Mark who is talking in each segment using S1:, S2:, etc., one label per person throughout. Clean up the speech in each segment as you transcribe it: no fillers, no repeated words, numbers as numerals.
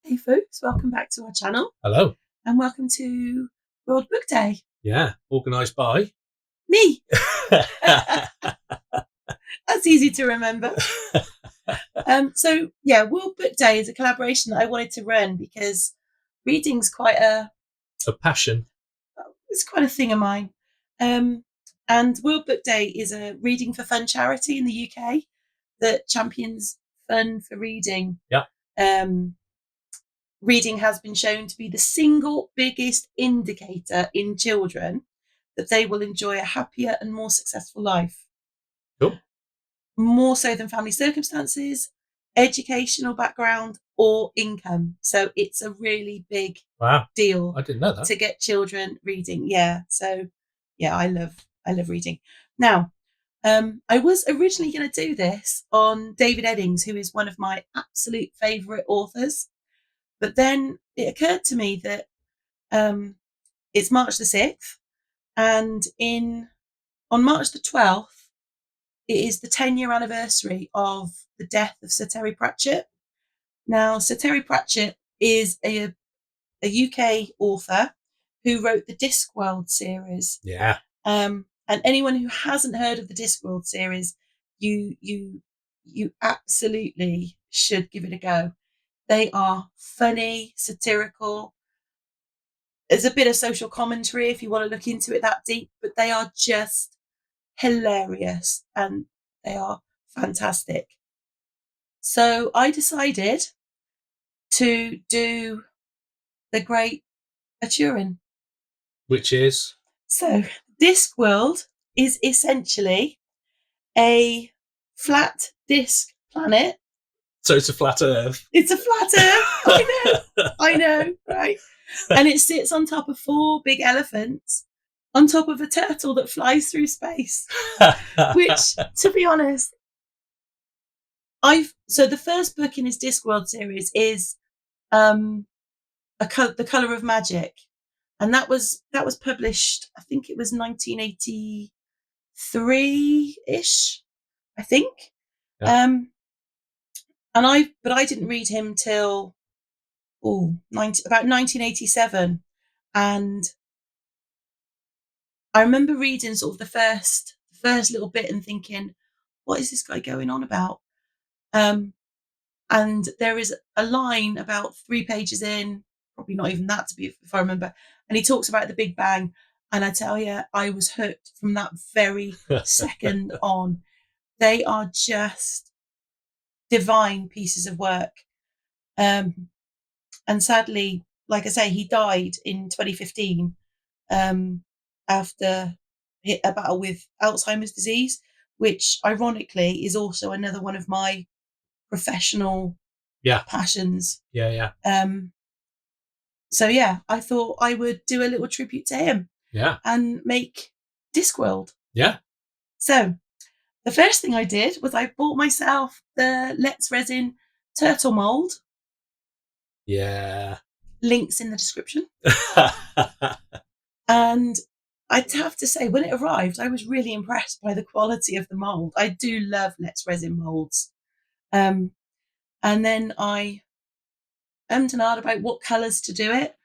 S1: Hey folks, welcome back to our channel.
S2: Hello.
S1: And welcome to World Book Day.
S2: Yeah, organised by...
S1: me. That's easy to remember. So World Book Day is a collaboration that I wanted to run because reading's quite a
S2: passion.
S1: It's quite a thing of mine. And World Book Day is a Reading for Fun charity in the UK that champions fun for reading.
S2: Yeah.
S1: Reading has been shown to be the single biggest indicator in children that they will enjoy a happier and more successful life.
S2: Cool.
S1: More so than family circumstances, educational background, or income. So it's a really big deal.
S2: I didn't know that.
S1: To get children reading. Yeah. So yeah, I love reading. Now, I was originally going to do this on David Eddings, who is one of my absolute favourite authors. But then it occurred to me that it's March the 6th, and on March the 12th, it is the 10-year anniversary of the death of Sir Terry Pratchett. Now, Sir Terry Pratchett is a UK author who wrote the Discworld series.
S2: Yeah.
S1: And anyone who hasn't heard of the Discworld series, you absolutely should give it a go. They are funny, satirical. There's a bit of social commentary if you want to look into it that deep, but they are just hilarious and they are fantastic. So I decided to do the Great Aturin.
S2: Which is?
S1: So Discworld is essentially a flat disc planet.
S2: So it's a flat Earth.
S1: It's a flat Earth. I know, right? And it sits on top of 4 big elephants, on top of a turtle that flies through space. Which, to be honest, so the first book in his Discworld series is The Colour of Magic, and that was published. I think it was 1983-ish. I think.
S2: Yeah.
S1: But I didn't read him till about 1987, and I remember reading sort of the first little bit and thinking, what is this guy going on about? And there is a line about 3 pages in, probably not even that if I remember, and he talks about the Big Bang, and I tell you, I was hooked from that very second on. They are just divine pieces of work. And sadly, like I say, he died in 2015 after a battle with Alzheimer's disease, which ironically is also another one of my professional passions.
S2: Yeah.
S1: So yeah, I thought I would do a little tribute to him.
S2: Yeah.
S1: And make Discworld.
S2: Yeah.
S1: So the first thing I did was I bought myself the Let's Resin turtle mold.
S2: Yeah.
S1: Links in the description. And I'd have to say, when it arrived, I was really impressed by the quality of the mold. I do love Let's Resin molds. And then I and ahed about what colours to do it.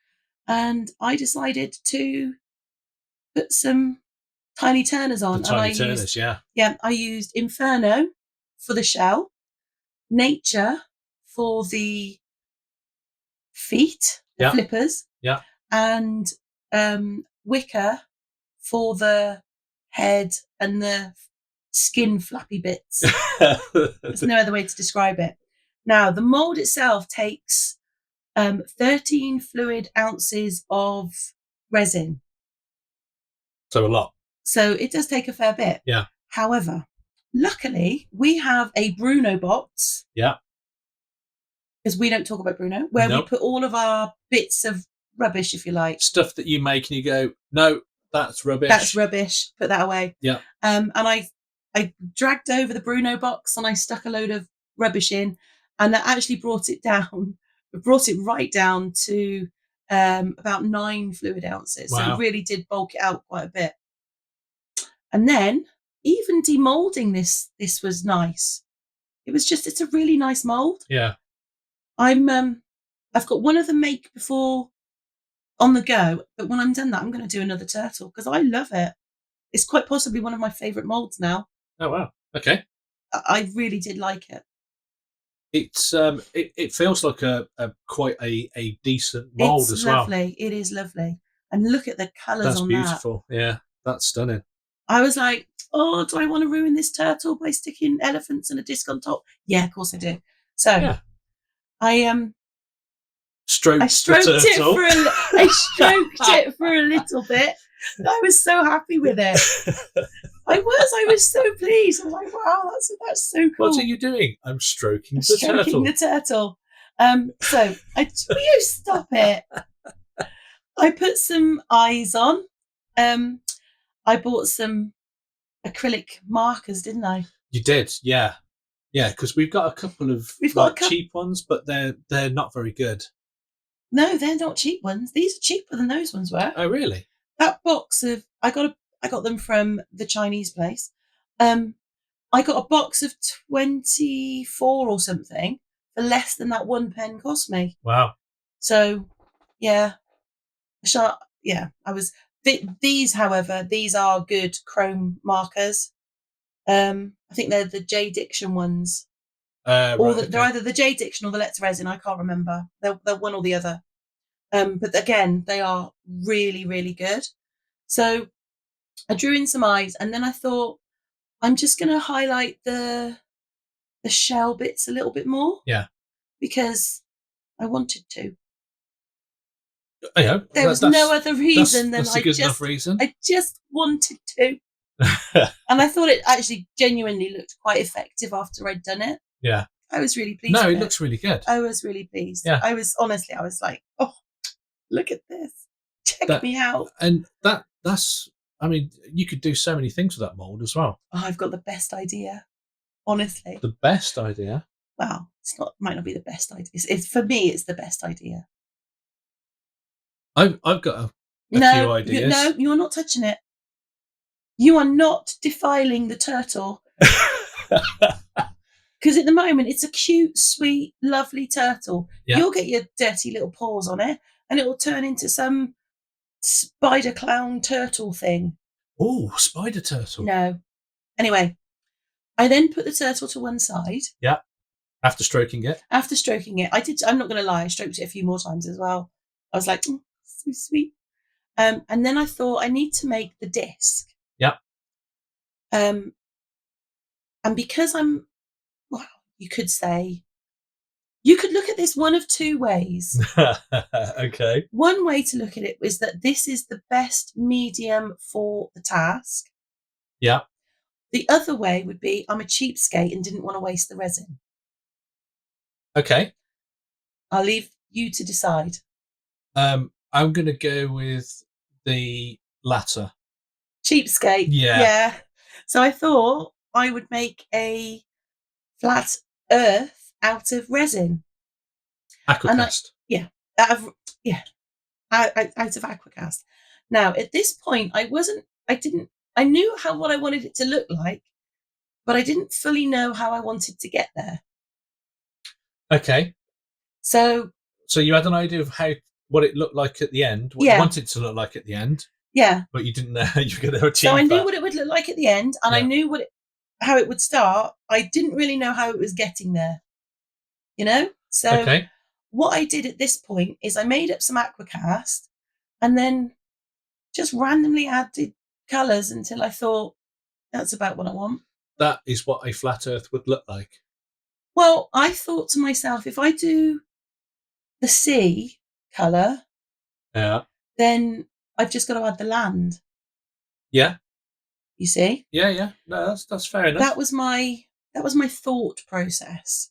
S1: And I decided to put some Tiny Turners on.
S2: I
S1: used Inferno for the shell, Nature for the feet, the flippers, and Wicker for the head and the skin flappy bits. There's no other way to describe it. Now, the mold itself takes 13 fluid ounces of resin.
S2: So a lot.
S1: So it does take a fair bit.
S2: Yeah.
S1: However, luckily, we have a Bruno box.
S2: Yeah.
S1: Because we don't talk about Bruno, where we put all of our bits of rubbish, if you like.
S2: Stuff that you make and you go, no, that's rubbish.
S1: That's rubbish. Put that away.
S2: Yeah.
S1: And I dragged over the Bruno box and I stuck a load of rubbish in, and that actually brought it right down to about 9 fluid ounces.
S2: Wow.
S1: So it really did bulk it out quite a bit. And then even demolding this was nice. It's a really nice mold.
S2: Yeah.
S1: I'm I've got one other make before on the go, but when I'm done that, I'm going to do another turtle because I love it. It's quite possibly one of my favourite moulds now.
S2: Oh wow! Okay,
S1: I really did like it.
S2: It's it feels like a quite a decent mould as
S1: Lovely. It is lovely, and look at the colours on
S2: beautiful. That. Yeah, that's stunning.
S1: I was like, oh, do I want to ruin this turtle by sticking elephants and a disc on top? Yeah, of course I do. So
S2: yeah.
S1: I
S2: stroked
S1: it for a little bit. I was so happy with it. I was so pleased. I was like, wow, that's so cool.
S2: What are you doing? I'm stroking the
S1: turtle. So will you stop it? I put some eyes on. I bought some acrylic markers, didn't I?
S2: You did, yeah. Yeah, because we've got a couple of cheap ones, but they're not very good.
S1: No, they're not cheap ones. These are cheaper than those ones were.
S2: Oh, really?
S1: That box of I got them from the Chinese place. I got a box of 24 or something for less than that one pen cost me.
S2: Wow.
S1: So, yeah. I was. These, however, these are good chrome markers. I think they're the J Diction ones. Or they're either the J Diction or the Let's Resin. I can't remember. They're one or the other. But again, they are really, really good. So I drew in some eyes, and then I thought I'm just going to highlight the shell bits a little bit more.
S2: Yeah.
S1: Because I wanted to.
S2: Yeah,
S1: there was no other reason than I just wanted to. And I thought it actually genuinely looked quite effective after I'd done it.
S2: Yeah.
S1: I was really pleased.
S2: No, it looks really good.
S1: I was really pleased.
S2: Yeah.
S1: I was like, oh, look at this. Check me out.
S2: And that's, I mean, you could do so many things with that mould as well.
S1: Oh, I've got the best idea. Honestly.
S2: The best idea?
S1: Well, might not be the best idea. For me, it's the best idea.
S2: I've got a few ideas.
S1: No, you're not touching it. You are not defiling the turtle. Because at the moment, it's a cute, sweet, lovely turtle. Yeah. You'll get your dirty little paws on it, and it will turn into some spider clown turtle thing.
S2: Oh, spider turtle.
S1: No. Anyway, I then put the turtle to one side.
S2: Yeah. After stroking it?
S1: After stroking it. I'm not going to lie, I stroked it a few more times as well. I was like, so sweet. And then I thought I need to make the disc.
S2: Yeah.
S1: And because you could look at this one of two ways.
S2: Okay.
S1: One way to look at it is that this is the best medium for the task.
S2: Yeah.
S1: The other way would be I'm a cheapskate and didn't want to waste the resin.
S2: Okay.
S1: I'll leave you to decide.
S2: I'm going to go with the latter.
S1: Cheapskate. Yeah. So I thought I would make a flat earth out of resin.
S2: AquaCast.
S1: Out of AquaCast. Now, at this point, I knew what I wanted it to look like, but I didn't fully know how I wanted to get there.
S2: Okay.
S1: So
S2: you had an idea of what it looked like at the end, what you wanted it to look like at the end.
S1: Yeah.
S2: But you didn't know how you were going to achieve
S1: So I knew what it would look like at the end, and
S2: I
S1: knew how it would start. I didn't really know how it was getting there. So what I did at this point is I made up some AquaCast and then just randomly added colours until I thought that's about what I want.
S2: That is what a flat earth would look like.
S1: Well, I thought to myself, if I do the sea colour, then I've just got to add the land.
S2: Yeah.
S1: You see?
S2: Yeah. No, that's fair enough.
S1: That was my thought process.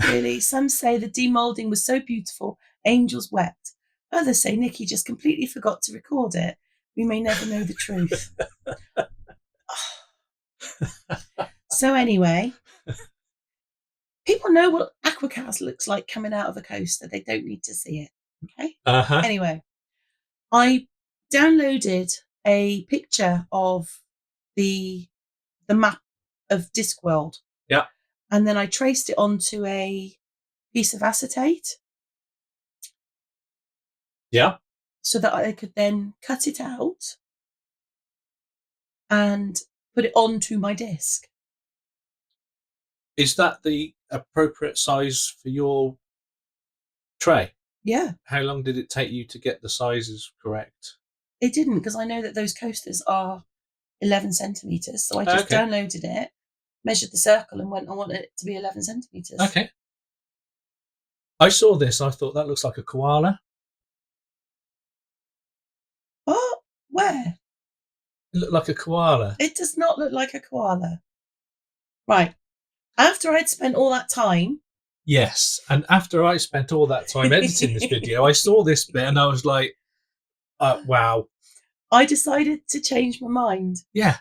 S1: Really, some say the demoulding was so beautiful, angels wept. Others say Nikki just completely forgot to record it. We may never know the truth. So anyway, people know what AquaCast looks like coming out of a coaster. They don't need to see it. Okay? Anyway, I downloaded a picture of the map of Discworld.
S2: Yeah.
S1: And then I traced it onto a piece of acetate.
S2: Yeah.
S1: So that I could then cut it out and put it onto my disc.
S2: Is that the appropriate size for your tray?
S1: Yeah.
S2: How long did it take you to get the sizes correct?
S1: It didn't, because I know that those coasters are 11 centimetres. So I just downloaded it, measured the circle, and went, I want it to be 11 centimetres.
S2: Okay. I saw this. I thought that looks like a koala.
S1: Oh, where?
S2: It looked like a koala.
S1: It does not look like a koala. Right. After I'd spent all that time.
S2: Yes. And after I spent all that time editing this video, I saw this bit and I was like, wow.
S1: I decided to change my mind.
S2: Yeah.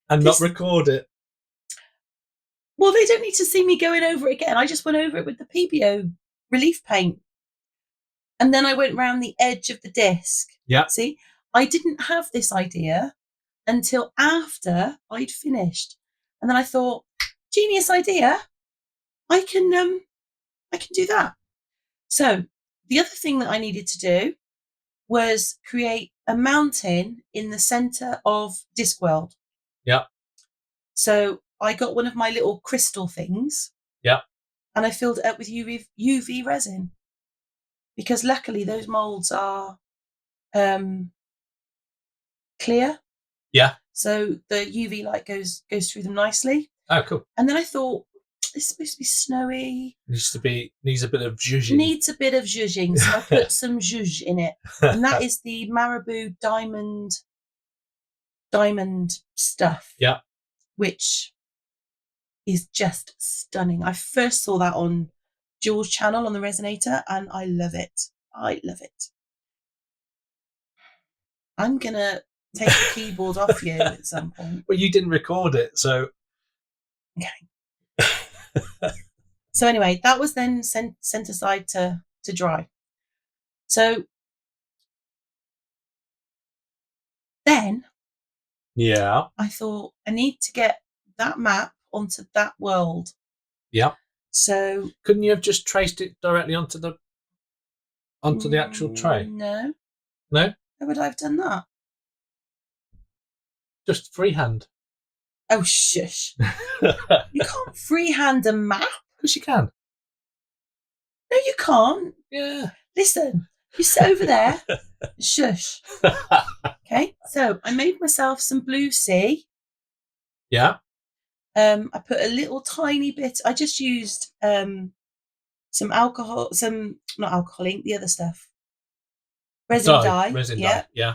S2: And not record it.
S1: Well, they don't need to see me going over it again. I just went over it with the PBO relief paint. And then I went round the edge of the disc.
S2: Yeah.
S1: See, I didn't have this idea until after I'd finished. And then I thought, genius idea. I can do that. So the other thing that I needed to do was create a mountain in the center of Discworld.
S2: Yeah.
S1: So I got one of my little crystal things.
S2: Yeah.
S1: And I filled it up with UV resin. Because luckily those molds are clear.
S2: Yeah.
S1: So the UV light goes through them nicely.
S2: Oh, cool.
S1: And then I thought, it's supposed to be snowy.
S2: Needs a bit of zhuzhing.
S1: Needs a bit of zhuzhing. So I put some zhuzh in it. And that is the Marabou diamond stuff.
S2: Yeah.
S1: Which is just stunning. I first saw that on Jules' channel on the Resonator, and I love it. I love it. I'm going to take the keyboard off you at some point.
S2: Well, you didn't record it, so...
S1: Okay. So anyway, that was then sent aside to dry. So then...
S2: Yeah.
S1: I thought, I need to get that map onto that world.
S2: Yeah.
S1: So...
S2: Couldn't you have just traced it directly onto the actual tray?
S1: No.
S2: No?
S1: How would I have done that?
S2: Just freehand.
S1: Oh, shush. You can't freehand a map.
S2: Of course you can.
S1: No, you can't.
S2: Yeah.
S1: Listen, you sit over there. Shush. Okay, so I made myself some blue sea.
S2: Yeah.
S1: I put a little tiny bit. I just used some alcohol, not alcohol ink, the other stuff. Resin dye.
S2: Resin dye, yeah.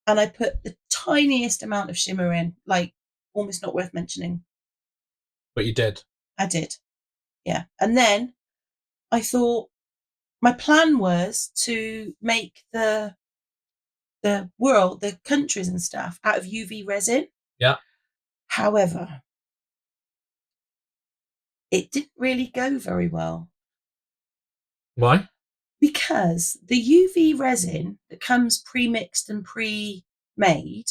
S1: And I put the tiniest amount of shimmer in, like almost not worth mentioning.
S2: But you did.
S1: I did. Yeah. And then I thought my plan was to make the world, the countries and stuff out of UV resin.
S2: Yeah.
S1: However, it didn't really go very well.
S2: Why?
S1: Because the UV resin that comes pre-mixed and pre-made,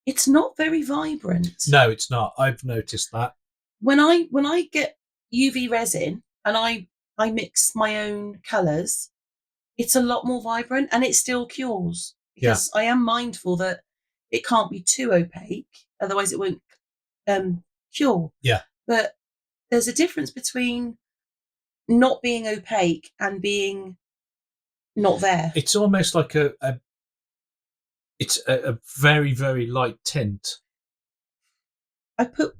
S1: it's not very vibrant.
S2: No, it's not. I've noticed that.
S1: When I get UV resin and I mix my own colours, it's a lot more vibrant and it still cures. Because I am mindful that it can't be too opaque, otherwise it won't cure.
S2: Yeah.
S1: But there's a difference between not being opaque and being not there.
S2: It's almost like it's a very, very light tint.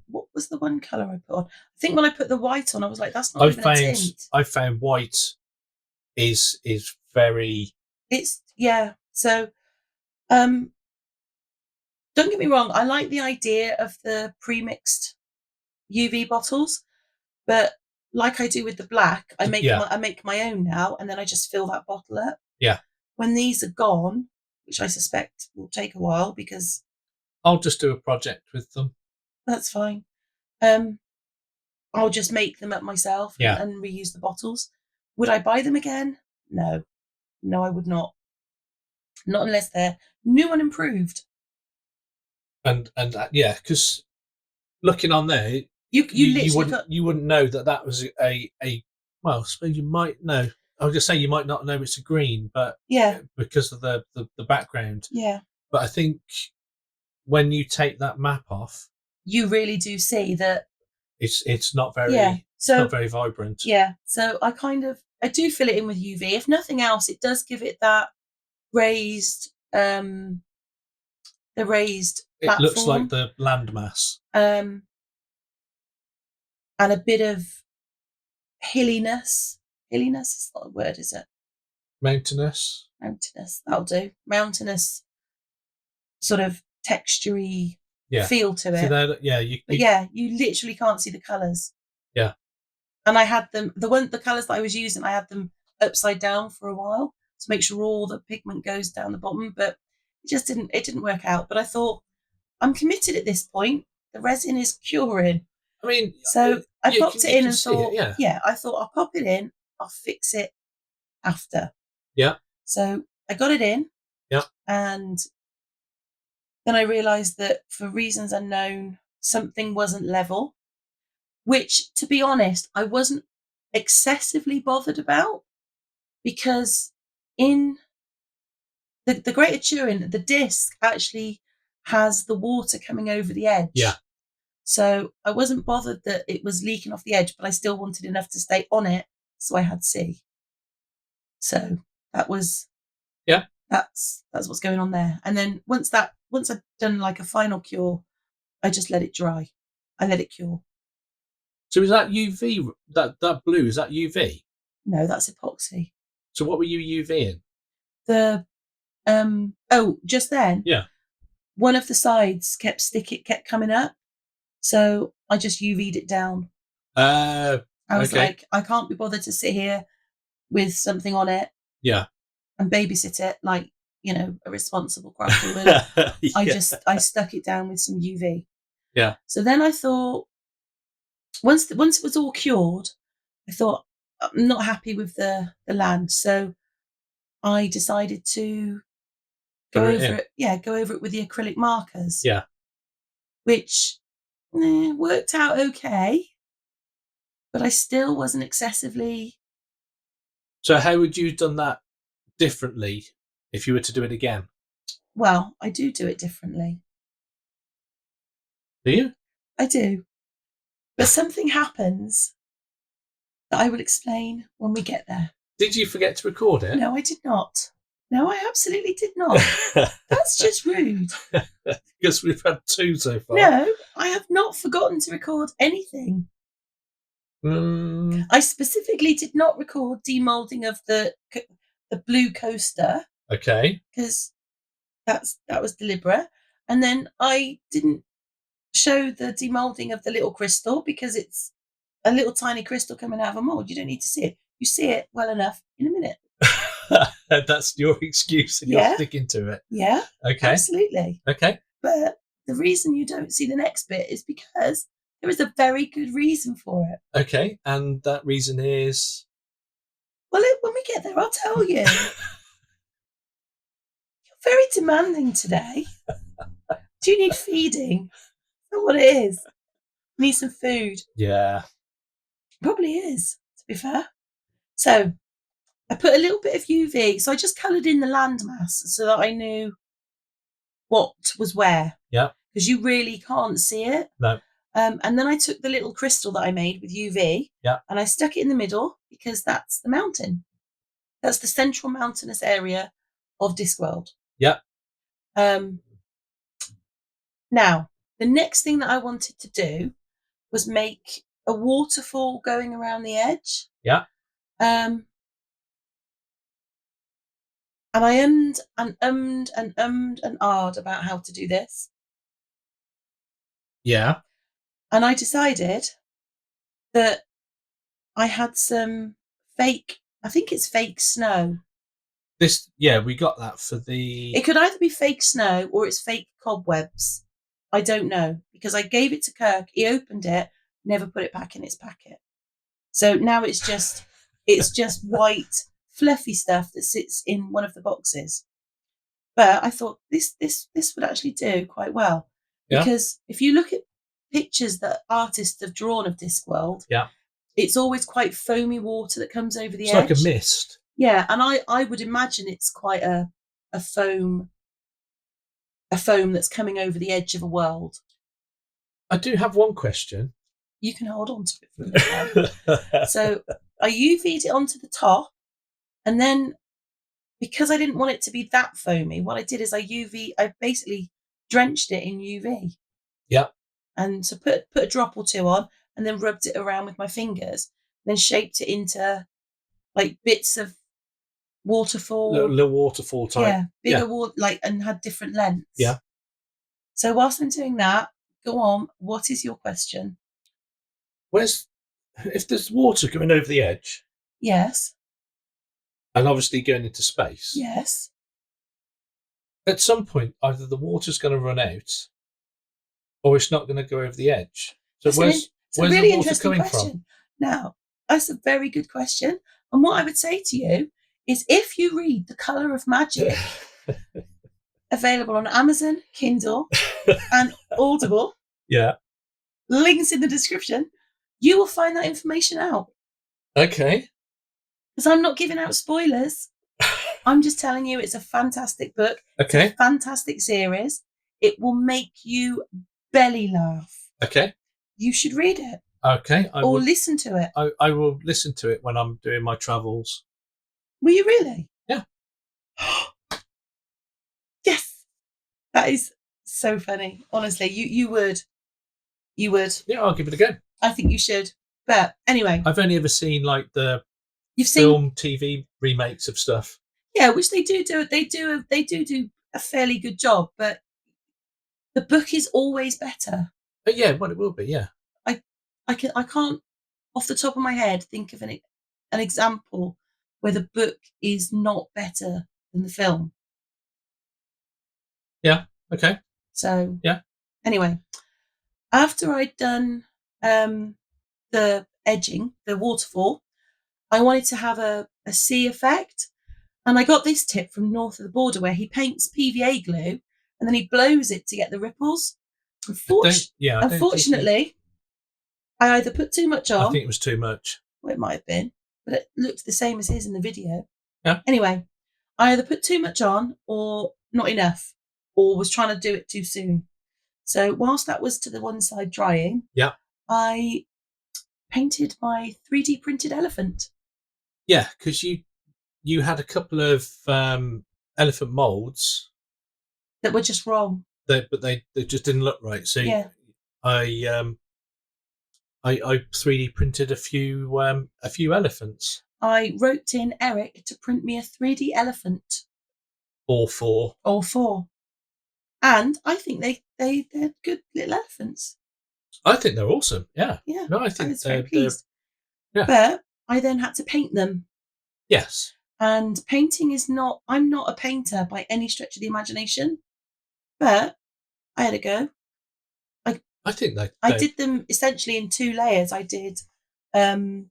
S1: What was the one colour I put on? I think when I put the white on, I was like, that's not even a tint.
S2: I found white is very...
S1: It's, yeah. So, don't get me wrong. I like the idea of the pre-mixed UV bottles, but like I do with the black, I make my own now, and then I just fill that bottle up.
S2: Yeah.
S1: When these are gone, which I suspect will take a while because...
S2: I'll just do a project with them.
S1: That's fine. I'll just make them up myself and reuse the bottles. Would I buy them again? No. No, I would not. Not unless they're new and improved.
S2: And yeah, because looking on there,
S1: You
S2: you
S1: literally
S2: wouldn't know that was a well, I suppose you might know. I would just say you might not know it's a green, but because of the background.
S1: Yeah.
S2: But I think when you take that map off,
S1: you really do see that
S2: it's not very not very vibrant.
S1: Yeah. So I do fill it in with UV. If nothing else, it does give it that raised the raised
S2: It
S1: platform.
S2: looks like the landmass.
S1: And a bit of hilliness. Hilliness is not a word, is it?
S2: Mountainous.
S1: Mountainous. That'll do. Mountainous sort of textury feel to it.
S2: So
S1: you literally can't see the colours.
S2: Yeah.
S1: And I had them the colours that I was using, I had them upside down for a while to make sure all the pigment goes down the bottom, but it didn't work out. But I thought, I'm committed at this point. The resin is curing.
S2: I mean,
S1: so I popped it in and thought,
S2: I
S1: thought I'll pop it in, I'll fix it after.
S2: Yeah.
S1: So I got it in.
S2: Yeah.
S1: And then I realised that for reasons unknown, something wasn't level, which, to be honest, I wasn't excessively bothered about, because in the Greater Turin, the disc actually has the water coming over the edge.
S2: Yeah.
S1: So I wasn't bothered that it was leaking off the edge, but I still wanted enough to stay on it, so I had C. So that was that's what's going on there. And then once I'd done like a final cure, I just let it dry. I let it cure.
S2: So is that UV? That blue, is that UV?
S1: No, that's epoxy.
S2: So what were you UVing?
S1: The just then.
S2: Yeah.
S1: One of the sides kept coming up, so I just UV'd it down. I was like, I can't be bothered to sit here with something on it.
S2: Yeah.
S1: And babysit it like, a responsible crafter would. I stuck it down with some UV.
S2: Yeah.
S1: So then I thought, once it was all cured, I thought, I'm not happy with the land, so I decided to go over it with the acrylic markers.
S2: Yeah.
S1: Which worked out okay, but I still wasn't excessively.
S2: So how would you have done that differently if you were to do it again?
S1: Well, I do it differently.
S2: Do you?
S1: I do. But something happens that I will explain when we get there.
S2: Did you forget to record it?
S1: No, I did not. No, I absolutely did not. That's just rude.
S2: Because we've had 2 so far.
S1: No, I have not forgotten to record anything. I specifically did not record demoulding of the blue coaster.
S2: Okay.
S1: Because that was deliberate. And then I didn't show the demoulding of the little crystal, because it's a little tiny crystal coming out of a mould. You don't need to see it. You see it well enough in a minute.
S2: That's your excuse, and you're sticking to it.
S1: Yeah.
S2: Okay.
S1: Absolutely.
S2: Okay.
S1: But the reason you don't see the next bit is because there is a very good reason for it.
S2: Okay. And that reason is?
S1: Well, when we get there, I'll tell you. You're very demanding today. Do you need feeding? That's what it is. Need some food.
S2: Yeah.
S1: Probably is, to be fair. So I put a little bit of UV. So I just coloured in the landmass so that I knew what was where.
S2: Yeah.
S1: Because you really can't see it.
S2: No.
S1: And then I took the little crystal that I made with UV.
S2: Yeah. And
S1: I stuck it in the middle, because that's the mountain. That's the central mountainous area of Discworld.
S2: Yeah.
S1: Now, the next thing that I wanted to do was make a waterfall going around the edge.
S2: Yeah.
S1: And I ummed and ahed about how to do this.
S2: Yeah.
S1: And I decided that I had some fake, I think it's fake snow.
S2: We got that for the...
S1: It could either be fake snow or it's fake cobwebs. I don't know, because I gave it to Kirk. He opened it, never put it back in its packet. So now it's just white, fluffy stuff that sits in one of the boxes. But I thought this would actually do quite well, because if you look at pictures that artists have drawn of Discworld,
S2: yeah,
S1: it's always quite foamy water that comes over the
S2: it's
S1: edge.
S2: like a mist.
S1: Yeah, and I would imagine it's quite a foam that's coming over the edge of a world.
S2: I do have one question.
S1: You can hold on to it for a minute. So I UV'd it onto the top, and then because I didn't want it to be that foamy, what I did is I basically drenched it in UV.
S2: Yeah.
S1: And so put a drop or two on, and then rubbed it around with my fingers, then shaped it into like bits of waterfall,
S2: little waterfall type,
S1: bigger water, like, and had different lengths.
S2: Yeah.
S1: So whilst I'm doing that, go on. What is your question?
S2: If there's water coming over the edge?
S1: Yes.
S2: And obviously going into space.
S1: Yes.
S2: At some point, either the water's going to run out, or it's not going to go over the edge. So where's
S1: really
S2: the water coming from?
S1: Now, that's a very good question. And what I would say to you is, if you read The Colour of Magic, available on Amazon, Kindle, and Audible,
S2: yeah,
S1: links in the description, you will find that information out.
S2: Okay.
S1: Because I'm not giving out spoilers. I'm just telling you it's a fantastic book.
S2: Okay.
S1: It's a fantastic series. It will make you belly laugh.
S2: Okay.
S1: You should read it.
S2: Okay.
S1: Or listen to it.
S2: I will listen to it when I'm doing my travels.
S1: Will you really?
S2: Yeah.
S1: Yes. That is so funny. Honestly, you would. You would.
S2: Yeah, I'll give it a go.
S1: I think you should. But anyway.
S2: I've only ever seen like the
S1: You've
S2: film TV remakes of stuff.
S1: Yeah, which they do a fairly good job, but the book is always better.
S2: But yeah, well, it will be, yeah.
S1: I can't off the top of my head think of an example where the book is not better than the film.
S2: Yeah, okay.
S1: So
S2: yeah.
S1: Anyway, after I'd done the edging, the waterfall, I wanted to have a sea effect. And I got this tip from north of the border, where he paints PVA glue and then he blows it to get the ripples. Unfortunately, I either put too much on.
S2: I think it was too much.
S1: Well, it might have been, but it looked the same as his in the video.
S2: Yeah.
S1: Anyway, I either put too much on or not enough, or was trying to do it too soon. So whilst that was to the one side drying,
S2: yeah,
S1: I painted my 3D printed elephant.
S2: Yeah, because you had a couple of elephant molds
S1: that were just wrong.
S2: But they just didn't look right. So yeah. I 3D printed a few elephants.
S1: I wrote in Eric to print me a 3D elephant.
S2: All four.
S1: And I think they're good little elephants.
S2: I think they're awesome. Yeah.
S1: Yeah.
S2: No, I think
S1: I was very pleased.
S2: Yeah.
S1: But I then had to paint them.
S2: Yes.
S1: And painting I'm not a painter by any stretch of the imagination, but I had a go.
S2: I think
S1: I did them essentially in 2 layers. I did the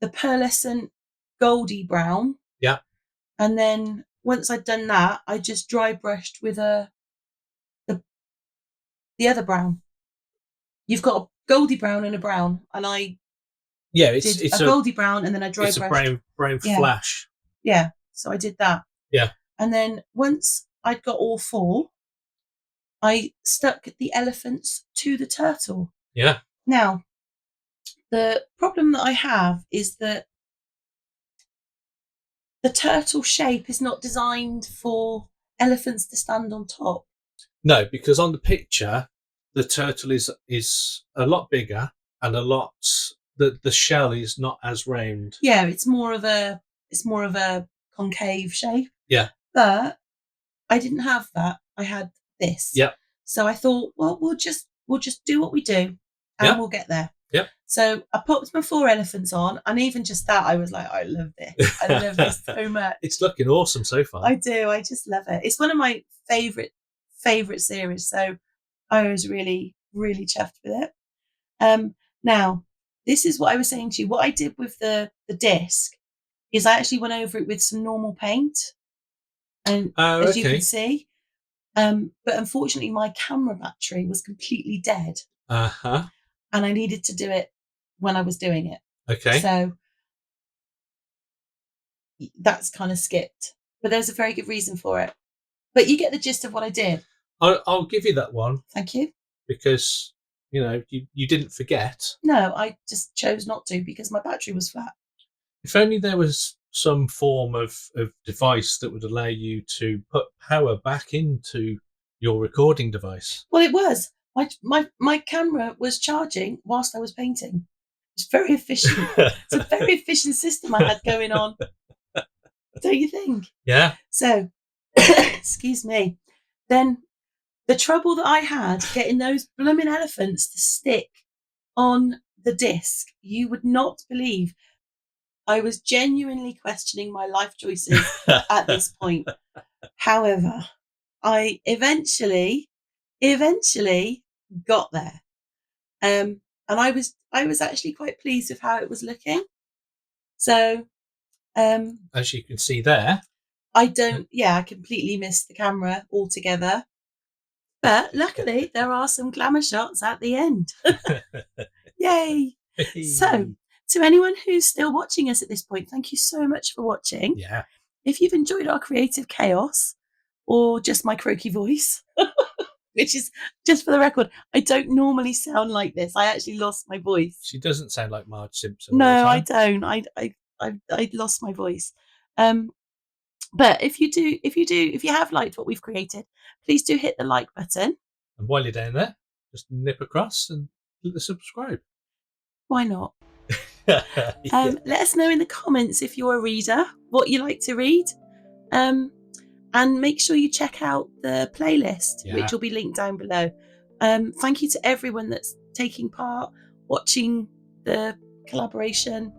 S1: pearlescent goldy brown.
S2: Yeah.
S1: And then once I'd done that, I just dry brushed with the other brown. You've got a goldy brown and a brown, and it's a goldy brown, and then I dry brushed.
S2: It's a brown flash.
S1: Yeah, so I did that.
S2: Yeah.
S1: And then once I'd got all 4, I stuck the elephants to the turtle.
S2: Yeah.
S1: Now, the problem that I have is that the turtle shape is not designed for elephants to stand on top.
S2: No, because on the picture, the turtle is a lot bigger and the shell is not as round.
S1: Yeah, it's more of a concave shape.
S2: Yeah.
S1: But I didn't have that. I had this.
S2: Yeah.
S1: So I thought, well, we'll just do what we do, and we'll get there.
S2: Yeah.
S1: So I popped my 4 elephants on, and even just that, I was like, I love this. I love this so much.
S2: It's looking awesome so far.
S1: I do. I just love it. It's one of my favorite series. So I was really, really chuffed with it. Now, this is what I was saying to you. What I did with the disc is I actually went over it with some normal paint, and as you can see. But unfortunately, my camera battery was completely dead.
S2: Uh-huh.
S1: And I needed to do it when I was doing it.
S2: Okay.
S1: So that's kind of skipped. But there's a very good reason for it. But you get the gist of what I did.
S2: I'll give you that one.
S1: Thank you.
S2: Because, you didn't forget.
S1: No, I just chose not to because my battery was flat.
S2: If only there was some form of device that would allow you to put power back into your recording device.
S1: Well, it was. My camera was charging whilst I was painting. It's very efficient. It's a very efficient system I had going on. Don't you think?
S2: Yeah.
S1: So, excuse me. Then the trouble that I had getting those blooming elephants to stick on the disc, you would not believe. I was genuinely questioning my life choices at this point. However, I eventually got there. And I was actually quite pleased with how it was looking. So,
S2: as you can see there,
S1: I completely missed the camera altogether. But luckily, there are some glamour shots at the end. Yay! So, to anyone who's still watching us at this point, thank you so much for watching.
S2: Yeah.
S1: If you've enjoyed our creative chaos or just my croaky voice, which is, just for the record, I don't normally sound like this. I actually lost my voice.
S2: She doesn't sound like Marge Simpson.
S1: No, I don't. I lost my voice. But if you have liked what we've created, please do hit the like button.
S2: And while you're down there, just nip across and click the subscribe.
S1: Why not?
S2: Yeah.
S1: Let us know in the comments if you're a reader, what you like to read. And make sure you check out the playlist, which will be linked down below. Thank you to everyone that's taking part, watching the collaboration.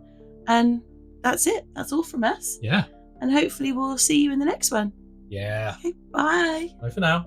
S1: And that's it. That's all from us.
S2: Yeah.
S1: And hopefully we'll see you in the next one.
S2: Yeah.
S1: Okay, bye.
S2: Bye for now.